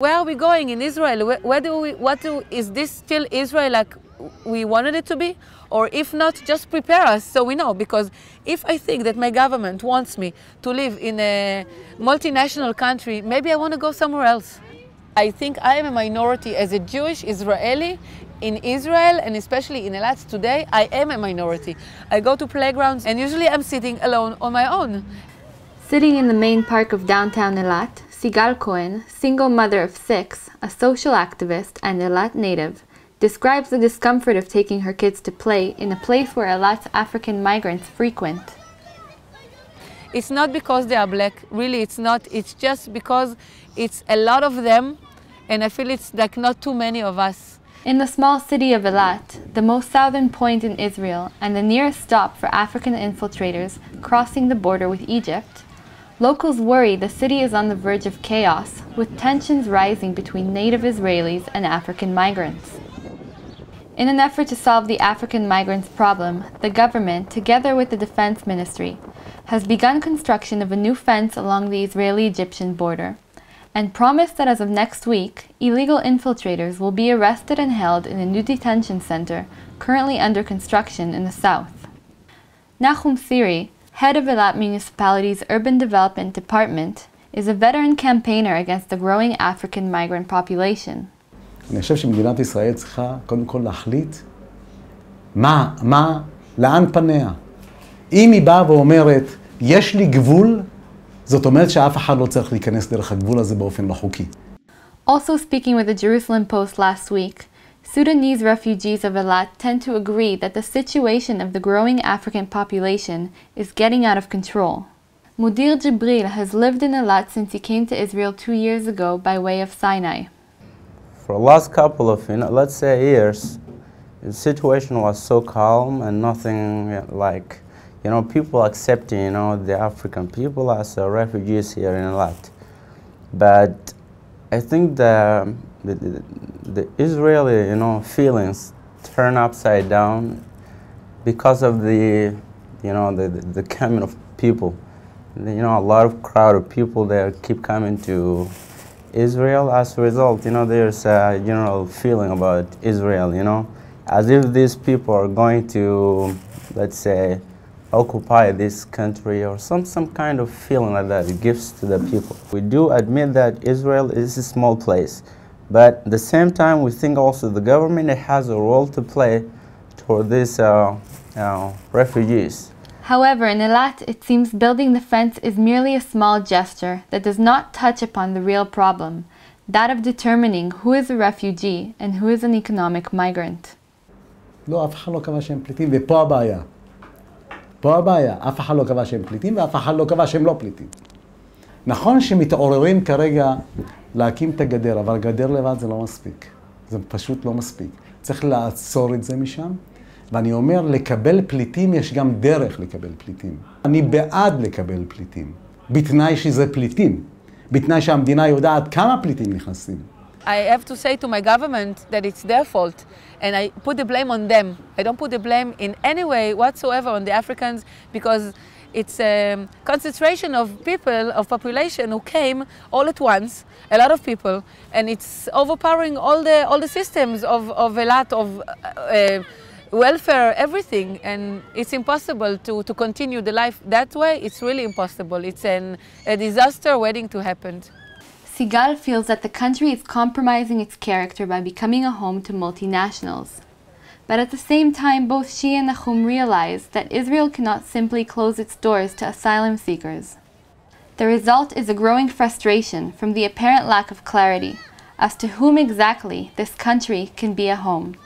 Where are we going in Israel? Is this still Israel like we wanted it to be? Or if not, just prepare us so we know. Because if I think that my government wants me to live in a multinational country, maybe I want to go somewhere else. I think I am a minority as a Jewish Israeli in Israel, and especially in Eilat today. I am a minority. I go to playgrounds and usually I'm sitting alone on my own. Sitting in the main park of downtown Eilat, Sigal Cohen, single mother of 6, a social activist and Eilat native, describes the discomfort of taking her kids to play in a place where Eilat's African migrants frequent. It's not because they are black, really it's not. It's just because it's a lot of them, and I feel it's like not too many of us. In the small city of Eilat, the most southern point in Israel and the nearest stop for African infiltrators crossing the border with Egypt, locals worry the city is on the verge of chaos, with tensions rising between native Israelis and African migrants. In an effort to solve the African migrants' problem, the government, together with the Defense Ministry, has begun construction of a new fence along the Israeli-Egyptian border, and promised that as of next week, illegal infiltrators will be arrested and held in a new detention center currently under construction in the south. Nahum Siri, head of Eilat Municipality's Urban Development Department, is a veteran campaigner against the growing African migrant population. אני חושב שמדינת ישראל צריכה קודם כל להחליט לאן פניה. אם היא באה ואומרת, יש לי גבול, זאת אומרת שאף אחד לא צריך להיכנס דרך הגבול הזה באופן לא חוקי. Also speaking with the Jerusalem Post last week, Sudanese refugees of Eilat tend to agree that the situation of the growing African population is getting out of control. Mudir Jibril has lived in Eilat since he came to Israel 2 years ago by way of Sinai. For the last couple of, let's say years, the situation was so calm and nothing like, people accepting, the African people as refugees here in Eilat. But I think the Israeli, feelings turn upside down because of the coming of people. A lot of crowd of people there keep coming to Israel. As a result, there's a general feeling about Israel, as if these people are going to, let's say, occupy this country, or some kind of feeling like that it gives to the people. We do admit that Israel is a small place, but at the same time we think also the government has a role to play toward these refugees. However, in Eilat, it seems building the fence is merely a small gesture that does not touch upon the real problem, that of determining who is a refugee and who is an economic migrant. לא, אף אחד לא קבע שהם פליטים, ופה הבעיה. פה הבעיה, אף אחד לא קבע שהם פליטים, ואף אחד לא קבע שהם לא פליטים. נכון שמתעוררים כרגע להקים את הגדר, אבל גדר לבד זה לא מספיק. זה פשוט לא מספיק. צריך לעצור את זה משם, ואני אומר, לקבל פליטים, יש גם דרך לקבל פליטים. אני בעד לקבל פליטים, בתנאי שזה פליטים, בתנאי שהמדינה יודעת כמה פליטים נכנסים. I have to say to my government that it's their fault, and I put the blame on them. I don't put the blame in any way whatsoever on the Africans, because it's a concentration of people, of population who came all at once, a lot of people, and it's overpowering all the systems of Eilat, of welfare, everything, and it's impossible to continue the life that way. It's really impossible. It's a disaster waiting to happen. Sigal feels that the country is compromising its character by becoming a home to multinationals. But at the same time, both she and Nahum realize that Israel cannot simply close its doors to asylum seekers. The result is a growing frustration from the apparent lack of clarity as to whom exactly this country can be a home.